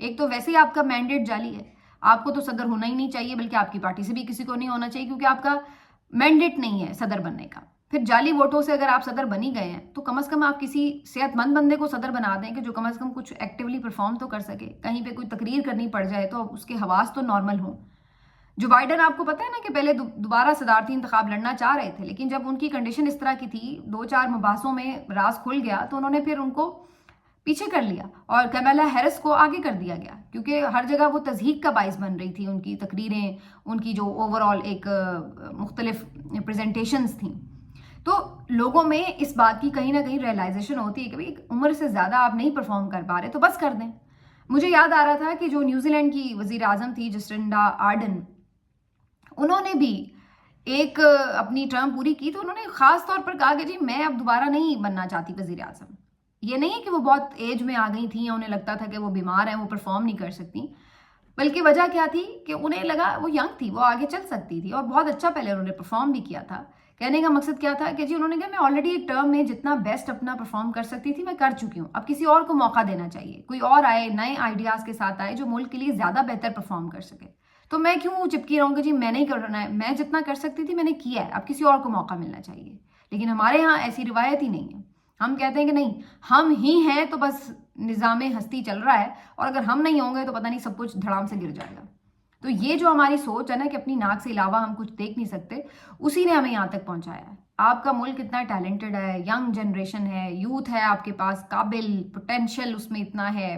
ایک تو ویسے ہی آپ کا مینڈیٹ جعلی ہے, آپ کو تو صدر ہونا ہی نہیں چاہیے, بلکہ آپ کی پارٹی سے بھی کسی کو نہیں ہونا چاہیے, کیونکہ آپ کا مینڈیٹ نہیں ہے صدر بننے کا. پھر جعلی ووٹوں سے اگر آپ صدر بنی گئے ہیں تو کم از کم آپ کسی صحت مند بندے کو صدر بنا دیں کہ جو کم از کم کچھ ایکٹیولی پرفارم تو کر سکے. کہیں پہ کوئی تقریر کرنی پڑ جائے تو اس کے حواس تو نارمل ہوں. جو بائیڈن آپ کو پتہ ہے نا کہ پہلے دوبارہ صدارتی انتخاب لڑنا چاہ رہے تھے, لیکن جب ان کی کنڈیشن اس طرح کی تھی, 2-4 مباحثوں میں راز کھل گیا تو انہوں نے پھر ان کو پیچھے کر لیا اور کیمالا ہیرس کو آگے کر دیا گیا, کیونکہ ہر جگہ وہ تضحیق کا باعث بن رہی تھی. ان کی تقریریں, ان کی جو اوور آل ایک مختلف پریزنٹیشنز تھیں, تو لوگوں میں اس بات کی کہیں نہ کہیں ریئلائزیشن ہوتی ہے کہ بھئی عمر سے زیادہ آپ نہیں پرفارم کر پا رہے تو بس کر دیں. مجھے یاد آ رہا تھا کہ جو نیوزی لینڈ کی وزیر اعظم تھی جسٹنڈا آرڈن, انہوں نے بھی ایک اپنی ٹرم پوری کی تو انہوں نے خاص طور پر کہا کہ جی میں اب دوبارہ نہیں بننا چاہتی وزیر اعظم. یہ نہیں ہے کہ وہ بہت ایج میں آ گئی تھیں یا انہیں لگتا تھا کہ وہ بیمار ہیں, وہ پرفارم نہیں کر سکتی, بلکہ وجہ کیا تھی کہ انہیں لگا وہ ینگ تھی, وہ آگے چل سکتی تھی اور بہت اچھا پہلے انہوں نے پرفارم بھی کیا تھا. کہنے کا مقصد کیا تھا کہ جی انہوں نے کہا میں آلریڈی ایک ٹرم میں جتنا بیسٹ اپنا پرفارم کر سکتی تھی میں کر چکی ہوں, اب کسی اور کو موقع دینا چاہیے, کوئی اور آئے, نئے آئیڈیاز کے ساتھ آئے جو ملک کے لیے زیادہ بہتر پرفارم کر سکے. تو میں کیوں چپکی رہوں گی جی میں نہیں کرنا ہے, میں جتنا کر سکتی تھی میں نے کیا ہے, اب کسی اور کو موقع ملنا چاہیے. لیکن ہمارے ہاں ایسی روایت ہی نہیں ہے. ہم کہتے ہیں کہ نہیں ہم ہی ہیں تو بس نظام ہستی چل رہا ہے, اور اگر ہم نہیں ہوں گے تو پتہ نہیں سب کچھ دھڑام سے گر جائے گا. تو یہ جو ہماری سوچ ہے نا کہ اپنی ناک سے علاوہ ہم کچھ دیکھ نہیں سکتے, اسی نے ہمیں یہاں تک پہنچایا ہے. آپ کا ملک اتنا ٹیلنٹڈ ہے, ینگ جنریشن ہے, یوتھ ہے آپ کے پاس, قابل, پوٹینشیل اس میں اتنا ہے,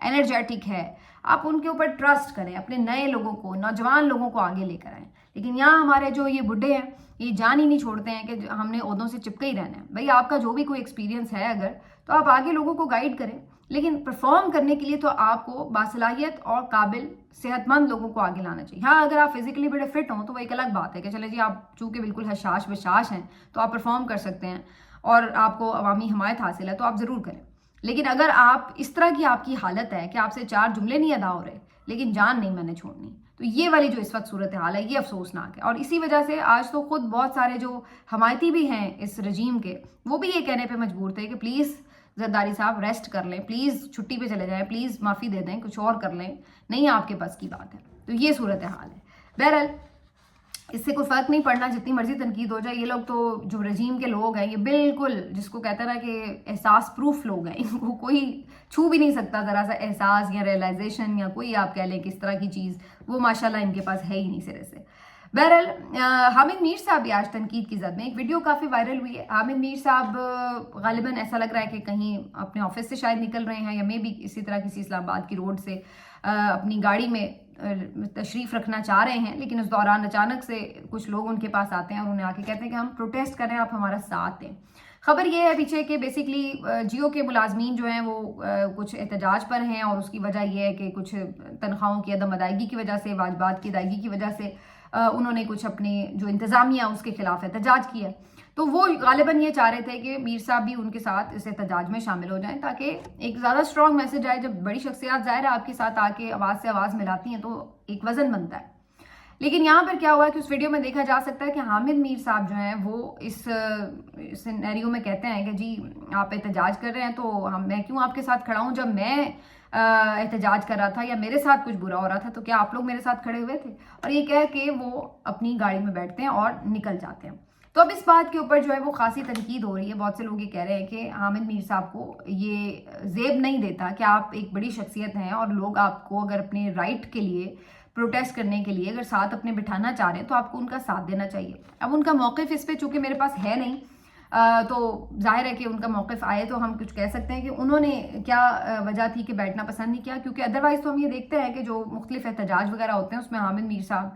انرجیٹک ہے, آپ ان کے اوپر ٹرسٹ کریں, اپنے نئے لوگوں کو, نوجوان لوگوں کو آگے لے کر آئیں. لیکن یہاں ہمارے جو یہ بڈھے ہیں یہ جان ہی نہیں چھوڑتے ہیں کہ ہم نے عہدوں سے چپکے ہی رہنا ہے. بھائی آپ کا جو بھی کوئی ایکسپیرینس ہے اگر, تو آپ آگے لوگوں کو گائیڈ کریں, لیکن پرفارم کرنے کے لیے تو آپ کو باصلاحیت اور قابل صحت مند لوگوں کو آگے لانا چاہیے. ہاں اگر آپ فزیکلی بڑے فٹ ہوں تو وہ ایک الگ بات ہے کہ چلے جی آپ چونکہ بالکل حشاش بشاش ہیں تو آپ پرفارم کر سکتے ہیں اور آپ کو عوامی حمایت حاصل ہے تو آپ ضرور کریں. لیکن اگر آپ اس طرح کی آپ کی حالت ہے کہ آپ سے 4 جملے نہیں ادا ہو رہے لیکن جان نہیں میں نے چھوڑنی, تو یہ والی جو اس وقت صورتحال ہے یہ افسوسناک ہے. اور اسی وجہ سے آج تو خود بہت سارے جو حمایتی بھی ہیں اس رجیم کے, وہ بھی یہ کہنے پہ مجبور تھے کہ پلیز زرداری صاحب ریسٹ کر لیں, پلیز چھٹی پہ چلے جائیں, پلیز معافی دے دیں, کچھ اور کر لیں, نہیں آپ کے پاس کی بات ہے. تو یہ صورتحال ہے. بہرحال اس سے کوئی فرق نہیں پڑنا جتنی مرضی تنقید ہو جائے. یہ لوگ تو جو رجیم کے لوگ ہیں یہ بالکل جس کو کہتے ہیں نا کہ احساس پروف لوگ ہیں, ان کو کوئی چھو بھی نہیں سکتا ذرا سا احساس یا ریئلائزیشن یا کوئی آپ کہہ لیں کہ اس طرح کی چیز, وہ ماشاءاللہ ان کے پاس ہے ہی نہیں سرے سے. بہرحال حامد میر صاحب بھی آج تنقید کی زد میں, ایک ویڈیو کافی وائرل ہوئی ہے. حامد میر صاحب غالباً ایسا لگ رہا ہے کہ کہیں اپنے آفس سے شاید نکل رہے ہیں یا میں بھی اسی طرح کسی اسلام آباد کی روڈ سے اپنی گاڑی میں تشریف رکھنا چاہ رہے ہیں, لیکن اس دوران اچانک سے کچھ لوگ ان کے پاس آتے ہیں اور انہیں آ کے کہتے ہیں کہ ہم پروٹیسٹ کر رہے ہیں, آپ ہمارا ساتھ دیں. خبر یہ ہے پیچھے کہ بیسیکلی جیو کے ملازمین جو ہیں وہ کچھ احتجاج پر ہیں, اور اس کی وجہ یہ ہے کہ کچھ تنخواہوں کی عدم ادائیگی کی وجہ سے, واجبات کی ادائیگی کی وجہ سے انہوں نے کچھ اپنے جو انتظامیہ اس کے خلاف احتجاج کیا. تو وہ غالباً یہ چاہ رہے تھے کہ میر صاحب بھی ان کے ساتھ اس احتجاج میں شامل ہو جائیں تاکہ ایک زیادہ اسٹرانگ میسج آئے. جب بڑی شخصیات ظاہر ہے آپ کے ساتھ آ کے آواز سے آواز ملاتی ہیں تو ایک وزن بنتا ہے. لیکن یہاں پر کیا ہوا ہے کہ اس ویڈیو میں دیکھا جا سکتا ہے کہ حامد میر صاحب جو ہیں وہ اس سینیریو میں کہتے ہیں کہ جی آپ احتجاج کر رہے ہیں تو میں کیوں آپ کے ساتھ کھڑا ہوں, جب میں احتجاج کر رہا تھا یا میرے ساتھ کچھ برا ہو رہا تھا تو کیا آپ لوگ میرے ساتھ کھڑے ہوئے تھے. اور یہ کہہ کے وہ اپنی گاڑی میں بیٹھتے ہیں اور نکل جاتے ہیں. تو اب اس بات کے اوپر جو ہے وہ خاصی تنقید ہو رہی ہے. بہت سے لوگ یہ کہہ رہے ہیں کہ حامد میر صاحب کو یہ زیب نہیں دیتا کہ آپ ایک بڑی شخصیت ہیں اور لوگ آپ کو اگر اپنے رائٹ کے لیے پروٹیسٹ کرنے کے لیے اگر ساتھ اپنے بٹھانا چاہ رہے ہیں تو آپ کو ان کا ساتھ دینا چاہیے. اب ان کا موقف اس پہ چونکہ میرے پاس ہے نہیں تو ظاہر ہے کہ ان کا موقف آئے تو ہم کچھ کہہ سکتے ہیں کہ انہوں نے کیا وجہ تھی کہ بیٹھنا پسند نہیں کیا, کیونکہ ادروائز تو ہم یہ دیکھتے ہیں کہ جو مختلف احتجاج وغیرہ ہوتے ہیں اس میں حامد میر صاحب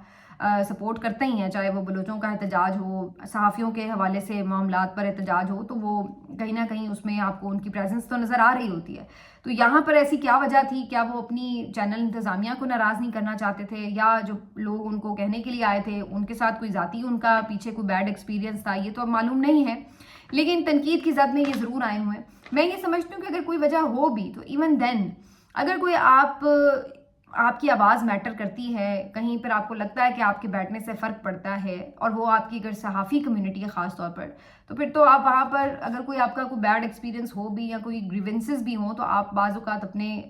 سپورٹ کرتے ہی ہیں, چاہے وہ بلوچوں کا احتجاج ہو, صحافیوں کے حوالے سے معاملات پر احتجاج ہو, تو وہ کہیں نہ کہیں اس میں آپ کو ان کی پریزنس تو نظر آ رہی ہوتی ہے. تو یہاں پر ایسی کیا وجہ تھی, کیا وہ اپنی چینل انتظامیہ کو ناراض نہیں کرنا چاہتے تھے, یا جو لوگ ان کو کہنے کے لیے آئے تھے ان کے ساتھ کوئی ذاتی ان کا پیچھے کوئی بیڈ ایکسپیرینس تھا, یہ تو اب معلوم نہیں ہے. لیکن تنقید کی زد میں یہ ضرور آئے ہوئے ہیں. میں یہ سمجھتی ہوں کہ اگر کوئی وجہ ہو بھی تو ایون دین اگر کوئی آپ آپ کی آواز میٹر کرتی ہے، کہیں پر آپ کو لگتا ہے کہ آپ کے بیٹھنے سے فرق پڑتا ہے، اور وہ آپ کی اگر صحافی کمیونٹی ہے خاص طور پر، تو پھر تو آپ وہاں پر اگر کوئی آپ کا کوئی بیڈ ایکسپیرینس ہو بھی یا کوئی گریونسز بھی ہوں، تو آپ بعض اوقات اپنے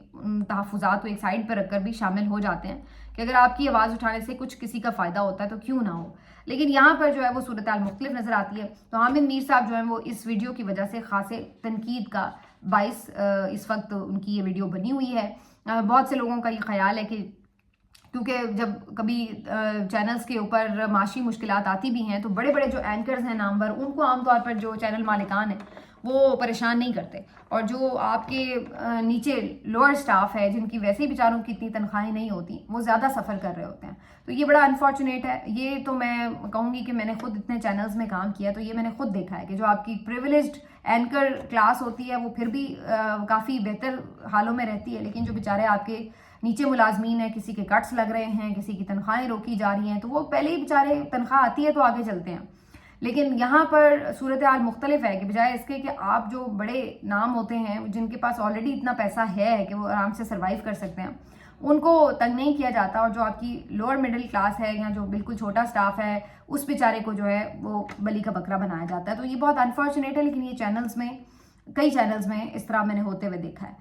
تحفظات کو ایک سائڈ پر رکھ کر بھی شامل ہو جاتے ہیں کہ اگر آپ کی آواز اٹھانے سے کچھ کسی کا فائدہ ہوتا ہے تو کیوں نہ ہو. لیکن یہاں پر جو ہے وہ صورتحال مختلف نظر آتی ہے. تو حامد میر صاحب جو ہیں وہ اس ویڈیو کی وجہ سے خاصے تنقید کا باعث اس وقت ان کی یہ ویڈیو بنی ہوئی ہے. بہت سے لوگوں کا یہ خیال ہے کہ کیونکہ جب کبھی چینلز کے اوپر معاشی مشکلات آتی بھی ہیں تو بڑے بڑے جو اینکرز ہیں نامور، ان کو عام طور پر جو چینل مالکان ہیں وہ پریشان نہیں کرتے، اور جو آپ کے نیچے لوئر سٹاف ہے جن کی ویسے ہی بیچاروں کی اتنی تنخواہیں نہیں ہوتی، وہ زیادہ سفر کر رہے ہوتے ہیں. تو یہ بڑا انفارچونیٹ ہے. یہ تو میں کہوں گی کہ میں نے خود اتنے چینلز میں کام کیا تو یہ میں نے خود دیکھا ہے کہ جو آپ کی پریویلیجڈ اینکر کلاس ہوتی ہے وہ پھر بھی کافی بہتر حالوں میں رہتی ہے، لیکن جو بیچارے آپ کے نیچے ملازمین ہیں، کسی کے کٹس لگ رہے ہیں، کسی کی تنخواہیں روکی جا رہی ہیں، تو وہ پہلے ہی بیچارے تنخواہ آتی ہے تو آگے چلتے ہیں. لیکن یہاں پر صورتحال مختلف ہے کہ بجائے اس کے کہ آپ جو بڑے نام ہوتے ہیں جن کے پاس آلریڈی اتنا پیسہ ہے کہ وہ آرام سے سروائیو کر سکتے ہیں، ان کو تنگ نہیں کیا جاتا، اور جو آپ کی لوور مڈل کلاس ہے یا جو بالکل چھوٹا سٹاف ہے اس بیچارے کو جو ہے وہ بلی کا بکرا بنایا جاتا ہے. تو یہ بہت انفارچونیٹ ہے، لیکن یہ چینلز میں کئی چینلز میں اس طرح میں نے ہوتے ہوئے دیکھا ہے.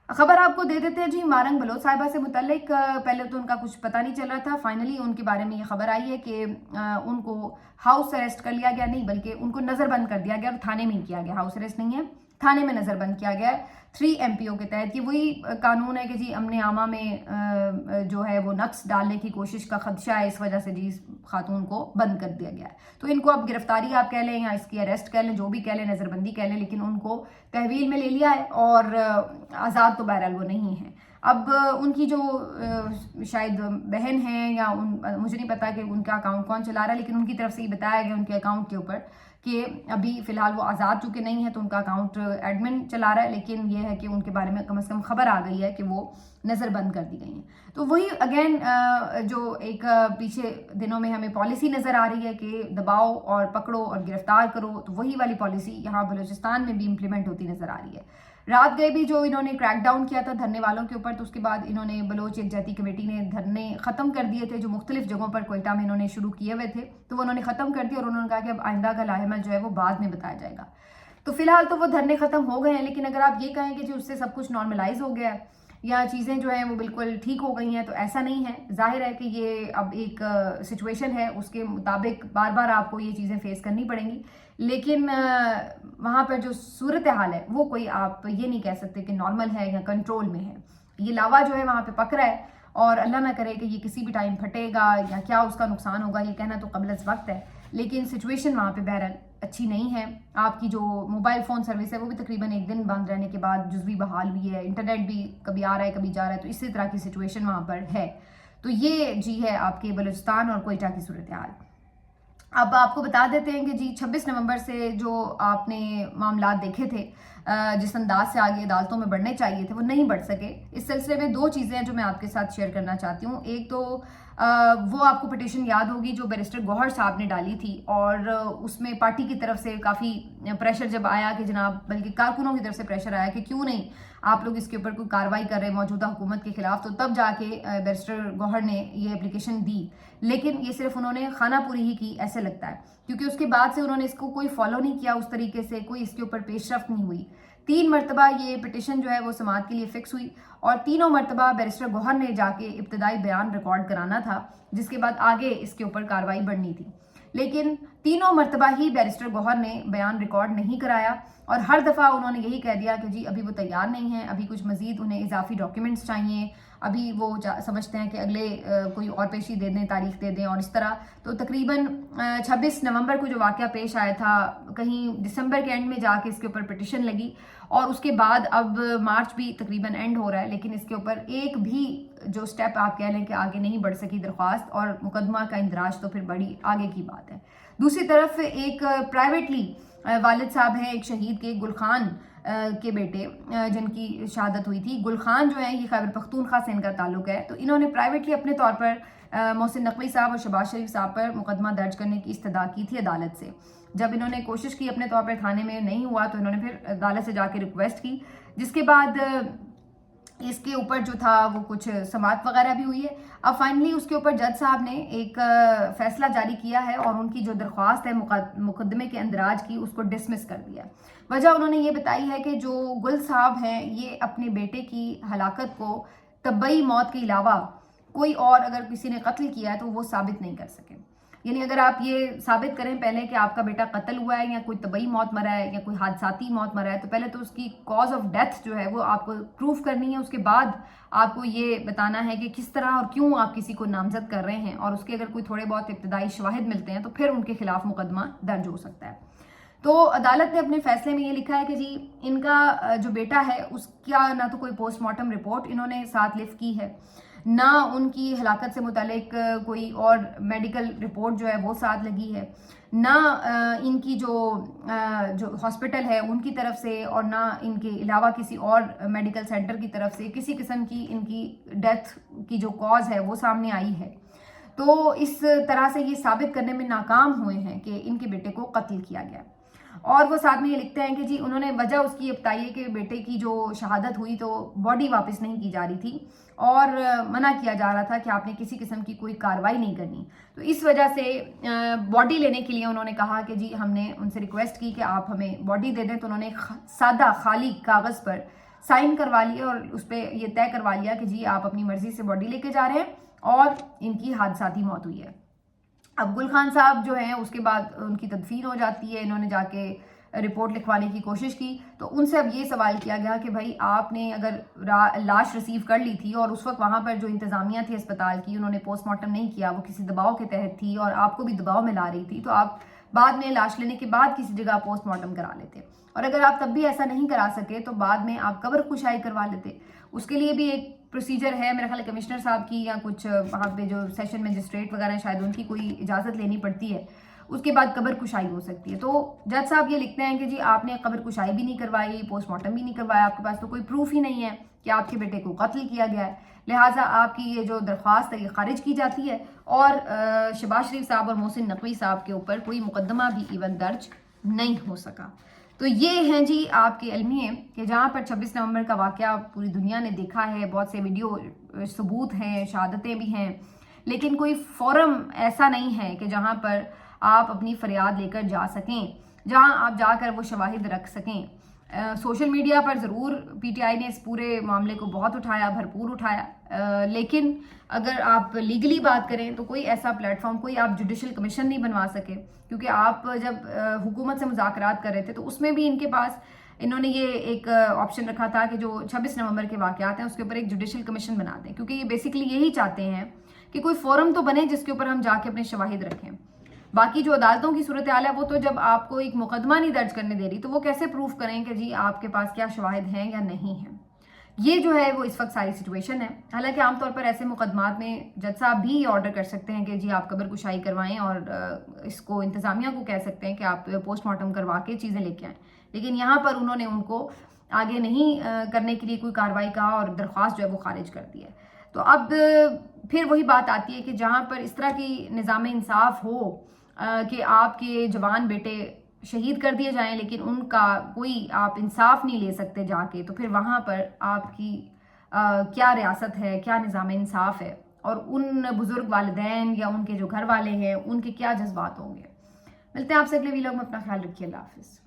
خبر آپ کو دے دیتے ہیں جی مارنگ بلوچ صاحبہ سے متعلق. پہلے تو ان کا کچھ پتہ نہیں چل رہا تھا، فائنلی ان کے بارے میں یہ خبر آئی ہے کہ ان کو ہاؤس اریسٹ کر لیا گیا، نہیں بلکہ ان کو نظر بند کر دیا گیا، اور تھانے میں ہی کیا گیا، ہاؤس اریسٹ نہیں ہے، تھانے میں نظر بند کیا گیا ہے 3 MPO کے تحت. یہ وہی قانون ہے کہ جی امن عامہ میں جو ہے وہ نقص ڈالنے کی کوشش کا خدشہ ہے، اس وجہ سے جی خاتون کو بند کر دیا گیا ہے. تو ان کو اب گرفتاری آپ کہہ لیں یا اس کی اریسٹ کہہ لیں، جو بھی کہہ لیں، نظر بندی کہہ لیں، لیکن ان کو تحویل میں لے لیا ہے اور آزاد تو بہرحال وہ نہیں ہیں. اب ان کی جو شاید بہن ہیں یا مجھے نہیں پتا کہ ان کا اکاؤنٹ کون چلا رہا ہے، لیکن ان کی طرف سے یہ بتایا گیا ان کے اکاؤنٹ کے اوپر کہ ابھی فی الحال وہ آزاد چونکہ نہیں ہے تو ان کا اکاؤنٹ ایڈمن چلا رہا ہے، لیکن یہ ہے کہ ان کے بارے میں کم از کم خبر آ گئی ہے کہ وہ نظر بند کر دی گئی ہیں. تو وہی اگین جو ایک پیچھے دنوں میں ہمیں پالیسی نظر آ رہی ہے کہ دباؤ اور پکڑو اور گرفتار کرو، تو وہی والی پالیسی یہاں بلوچستان میں بھی امپلیمنٹ ہوتی نظر آ رہی ہے. رات گئے بھی جو انہوں نے کریک ڈاؤن کیا تھا دھرنے والوں کے اوپر، تو اس کے بعد انہوں نے بلوچ یکجہتی کمیٹی نے دھرنے ختم کر دیے تھے جو مختلف جگہوں پر کوئٹہ میں انہوں نے شروع کیے ہوئے تھے، تو وہ انہوں نے ختم کر دیا، اور انہوں نے کہا کہ اب آئندہ کا لاحمل جو ہے وہ بعد میں بتایا جائے گا. تو فی الحال تو وہ دھرنے ختم ہو گئے ہیں، لیکن اگر آپ یہ کہیں کہ جی اس سے سب کچھ نارملائز ہو گیا ہے یا چیزیں جو ہیں وہ بالکل ٹھیک ہو گئی ہیں، تو ایسا نہیں ہے. ظاہر ہے کہ یہ اب ایک سچویشن ہے، اس کے مطابق بار بار آپ کو یہ چیزیں فیس کرنی پڑیں گی، لیکن وہاں پر جو صورتحال ہے وہ کوئی آپ یہ نہیں کہہ سکتے کہ نارمل ہے یا کنٹرول میں ہے. یہ لاوا جو ہے وہاں پہ پک رہا ہے، اور اللہ نہ کرے کہ یہ کسی بھی ٹائم پھٹے گا یا کیا اس کا نقصان ہوگا، یہ کہنا تو قبل از وقت ہے. لیکن سچویشن وہاں پہ بہرحال اچھی نہیں ہے. آپ کی جو موبائل فون سروس ہے وہ بھی تقریباً 1 دن بند رہنے کے بعد جزوی بحال ہوئی ہے، انٹرنیٹ بھی کبھی آ رہا ہے کبھی جا رہا ہے، تو اسی طرح کی سچویشن وہاں پر ہے. تو یہ جی ہے آپ کے بلوچستان اور کوئٹہ کی صورتحال. اب آپ کو بتا دیتے ہیں کہ جی 26 نومبر سے جو آپ نے معاملات دیکھے تھے جس انداز سے آگے عدالتوں میں بڑھنے چاہیے تھے وہ نہیں بڑھ سکے. اس سلسلے میں 2 چیزیں ہیں جو میں آپ کے ساتھ شیئر کرنا چاہتی ہوں. ایک تو وہ آپ کو پٹیشن یاد ہوگی جو بیرسٹر گوہر صاحب نے ڈالی تھی، اور اس میں پارٹی کی طرف سے کافی پریشر جب آیا کہ جناب، بلکہ کارکنوں کی طرف سے پریشر آیا کہ کیوں نہیں آپ لوگ اس کے اوپر کوئی کارروائی کر رہے ہیں موجودہ حکومت کے خلاف، تو تب جا کے بیرسٹر گوہر نے یہ اپلیکیشن دی. لیکن یہ صرف انہوں نے خانہ پوری ہی کی ایسے لگتا ہے، کیونکہ اس کے بعد سے انہوں نے اس کو کوئی فالو نہیں کیا اس طریقے سے، کوئی اس کے اوپر پیش رفت نہیں ہوئی. 3 مرتبہ یہ پٹیشن جو ہے وہ سماعت کے لیے فکس ہوئی، اور تینوں مرتبہ بیرسٹر گوہر نے جا کے ابتدائی بیان ریکارڈ کرانا تھا، جس کے بعد آگے اس کے اوپر کارروائی بڑھنی تھی. لیکن تینوں مرتبہ ہی بیرسٹر گوہر نے بیان ریکارڈ نہیں کرایا، اور ہر دفعہ انہوں نے یہی کہہ دیا کہ جی ابھی وہ تیار نہیں ہیں، ابھی کچھ مزید انہیں اضافی ڈاکیومنٹس چاہیے، ابھی وہ سمجھتے ہیں کہ اگلے کوئی اور پیشی دے دیں، تاریخ دے دیں، اور اس طرح. تو تقریباً 26 نومبر کو جو واقعہ پیش آیا تھا، کہیں دسمبر کے اینڈ میں جا کے اس کے اوپر پٹیشن لگی، اور اس کے بعد اب مارچ بھی تقریباً اینڈ ہو رہا ہے، لیکن اس کے اوپر ایک بھی جو سٹیپ آپ کہہ لیں کہ آگے نہیں بڑھ سکی درخواست، اور مقدمہ کا اندراج تو پھر بڑی آگے کی بات ہے. دوسری طرف ایک پرائیویٹلی والد صاحب ہیں ایک شہید کے، گل خان کے بیٹے جن کی شہادت ہوئی تھی. گل خان جو ہیں یہ خیبر پختونخوا سے ان کا تعلق ہے، تو انہوں نے پرائیویٹلی اپنے طور پر محسن نقوی صاحب اور شہباز شریف صاحب پر مقدمہ درج کرنے کی استدعا کی تھی عدالت سے. جب انہوں نے کوشش کی اپنے طور پر، تھانے میں نہیں ہوا، تو انہوں نے پھر عدالت سے جا کے ریکویسٹ کی، جس کے بعد اس کے اوپر جو تھا وہ کچھ سماعت وغیرہ بھی ہوئی ہے. اب فائنلی اس کے اوپر جج صاحب نے ایک فیصلہ جاری کیا ہے اور ان کی جو درخواست ہے مقدمے کے اندراج کی اس کو ڈسمس کر دیا. وجہ انہوں نے یہ بتائی ہے کہ جو گل صاحب ہیں یہ اپنے بیٹے کی ہلاکت کو طبعی موت کے علاوہ کوئی اور اگر کسی نے قتل کیا ہے تو وہ ثابت نہیں کر سکے. یعنی اگر آپ یہ ثابت کریں پہلے کہ آپ کا بیٹا قتل ہوا ہے یا کوئی طبعی موت مرا ہے یا کوئی حادثاتی موت مرا ہے تو پہلے تو اس کی کاز آف ڈیتھ جو ہے وہ آپ کو پروف کرنی ہے. اس کے بعد آپ کو یہ بتانا ہے کہ کس طرح اور کیوں آپ کسی کو نامزد کر رہے ہیں اور اس کے اگر کوئی تھوڑے بہت ابتدائی شواہد ملتے ہیں تو پھر ان کے خلاف مقدمہ درج ہو سکتا ہے. تو عدالت نے اپنے فیصلے میں یہ لکھا ہے کہ جی ان کا جو بیٹا ہے اس کا نہ تو کوئی پوسٹ مارٹم رپورٹ انہوں نے ساتھ لفٹ کی ہے, نہ ان کی ہلاکت سے متعلق کوئی اور میڈیکل رپورٹ جو ہے وہ ساتھ لگی ہے, نہ ان کی جو ہاسپٹل ہے ان کی طرف سے اور نہ ان کے علاوہ کسی اور میڈیکل سینٹر کی طرف سے کسی قسم کی ان کی ڈیتھ کی جو کاز ہے وہ سامنے آئی ہے. تو اس طرح سے یہ ثابت کرنے میں ناکام ہوئے ہیں کہ ان کے بیٹے کو قتل کیا گیا. اور وہ ساتھ میں یہ لکھتے ہیں کہ جی انہوں نے وجہ اس کی یہ بتائی ہے کہ بیٹے کی جو شہادت ہوئی تو باڈی واپس نہیں کی جا رہی تھی اور منع کیا جا رہا تھا کہ آپ نے کسی قسم کی کوئی کارروائی نہیں کرنی. تو اس وجہ سے باڈی لینے کے لیے انہوں نے کہا کہ جی ہم نے ان سے ریکویسٹ کی کہ آپ ہمیں باڈی دے دیں. تو انہوں نے سادہ خالی کاغذ پر سائن کروا لیے اور اس پہ یہ طے کروا لیا کہ جی آپ اپنی مرضی سے باڈی لے کے جا رہے ہیں اور ان کی حادثاتی موت ہوئی ہے. اب گل خان صاحب جو ہیں اس کے بعد ان کی تدفین ہو جاتی ہے. انہوں نے جا کے رپورٹ لکھوانے کی کوشش کی تو ان سے اب یہ سوال کیا گیا کہ بھائی آپ نے اگر لاش ریسیو کر لی تھی اور اس وقت وہاں پر جو انتظامیہ تھی اسپتال کی انہوں نے پوسٹ مارٹم نہیں کیا, وہ کسی دباؤ کے تحت تھی اور آپ کو بھی دباؤ میں لا رہی تھی, تو آپ بعد میں لاش لینے کے بعد کسی جگہ پوسٹ مارٹم کرا لیتے. اور اگر آپ تب بھی ایسا نہیں کرا سکے تو بعد میں آپ قبر کشائی کروا لیتے. اس کے لیے بھی ایک پروسیجر ہے میرا خیال ہے کمشنر صاحب کی یا کچھ وہاں پہ جو سیشن مجسٹریٹ وغیرہ شاید ان کی کوئی اجازت لینی پڑتی ہے, اس کے بعد قبر کشائی ہو سکتی ہے. تو جج صاحب یہ لکھتے ہیں کہ جی آپ نے قبر کشائی بھی نہیں کروائی, پوسٹ مارٹم بھی نہیں کروایا, آپ کے پاس تو کوئی پروف ہی نہیں ہے کہ آپ کے بیٹے کو قتل کیا گیا ہے, لہٰذا آپ کی یہ جو درخواست ہے یہ خارج کی جاتی ہے اور شہباز شریف صاحب اور محسن نقوی صاحب کے اوپر کوئی مقدمہ بھی ایون درج نہیں ہو سکا. تو یہ ہیں جی آپ کے علمیے کہ جہاں پر 26 نومبر کا واقعہ پوری دنیا نے دیکھا ہے, بہت سے ویڈیو ثبوت ہیں, شہادتیں بھی ہیں, لیکن کوئی فورم ایسا نہیں ہے کہ جہاں پر آپ اپنی فریاد لے کر جا سکیں, جہاں آپ جا کر وہ شواہد رکھ سکیں. سوشل میڈیا پر ضرور پی ٹی آئی نے اس پورے معاملے کو بہت اٹھایا, بھرپور اٹھایا, لیکن اگر آپ لیگلی بات کریں تو کوئی ایسا پلیٹ فارم, کوئی آپ جوڈیشل کمیشن نہیں بنوا سکے, کیونکہ آپ جب حکومت سے مذاکرات کر رہے تھے تو اس میں بھی ان کے پاس انہوں نے یہ ایک آپشن رکھا تھا کہ جو 26 نومبر کے واقعات ہیں اس کے اوپر ایک جوڈیشل کمیشن بنا دیں, کیونکہ یہ بیسیکلی یہی چاہتے ہیں کہ کوئی فورم تو بنے جس کے اوپر ہم جا کے اپنے شواہد رکھیں. باقی جو عدالتوں کی صورتحال ہے وہ تو جب آپ کو ایک مقدمہ نہیں درج کرنے دے رہی تو وہ کیسے پروف کریں کہ جی آپ کے پاس کیا شواہد ہیں یا نہیں ہیں. یہ جو ہے وہ اس وقت ساری سچویشن ہے. حالانکہ عام طور پر ایسے مقدمات میں جج صاحب بھی آرڈر کر سکتے ہیں کہ جی آپ قبر کشائی کروائیں اور اس کو انتظامیہ کو کہہ سکتے ہیں کہ آپ پوسٹ مارٹم کروا کے چیزیں لے کے آئیں, لیکن یہاں پر انہوں نے ان کو آگے نہیں کرنے کے لیے کوئی کارروائی کہا اور درخواست جو ہے وہ خارج کر دی ہے. تو اب پھر وہی بات آتی ہے کہ جہاں پر اس طرح کی نظام انصاف ہو کہ آپ کے جوان بیٹے شہید کر دیے جائیں لیکن ان کا کوئی آپ انصاف نہیں لے سکتے جا کے, تو پھر وہاں پر آپ کی کیا ریاست ہے, کیا نظام انصاف ہے, اور ان بزرگ والدین یا ان کے جو گھر والے ہیں ان کے کیا جذبات ہوں گے. ملتے ہیں آپ سے اگلے ویلاگ میں, اپنا خیال رکھیے, اللہ حافظ.